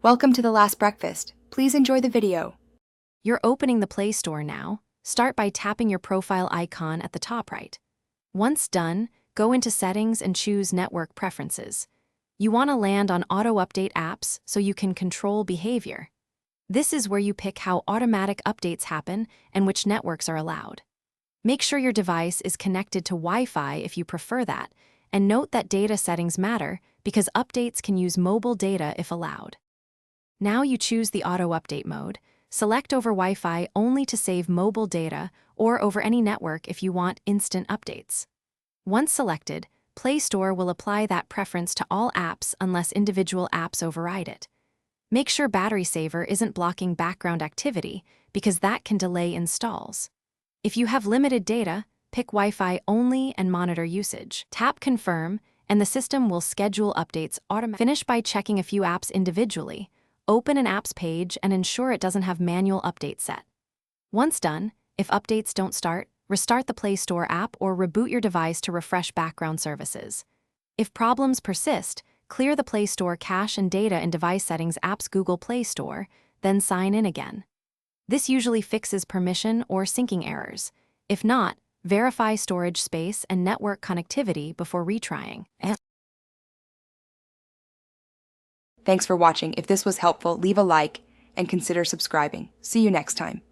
Welcome to The Last Breakfast. Please enjoy the video. You're opening the Play Store now. Start by tapping your profile icon at the top right. Once done, go into Settings and choose Network Preferences. You want to land on Auto Update Apps so you can control behavior. This is where you pick how automatic updates happen and which networks are allowed. Make sure your device is connected to Wi-Fi if you prefer that, and note that data settings matter because updates can use mobile data if allowed. Now you choose the Auto Update mode. Select over Wi-Fi only to save mobile data or over any network if you want instant updates. Once selected, Play Store will apply that preference to all apps unless individual apps override it. Make sure Battery Saver isn't blocking background activity because that can delay installs. If you have limited data, pick Wi-Fi only and monitor usage. Tap Confirm, and the system will schedule updates automatically. Finish by checking a few apps individually. Open an apps page and ensure it doesn't have manual update set. Once done, if updates don't start, restart the Play Store app or reboot your device to refresh background services. If problems persist, clear the Play Store cache and data in Device Settings app's Google Play Store, then sign in again. This usually fixes permission or syncing errors. If not, verify storage space and network connectivity before retrying. Thanks for watching. If this was helpful, leave a like and consider subscribing. See you next time.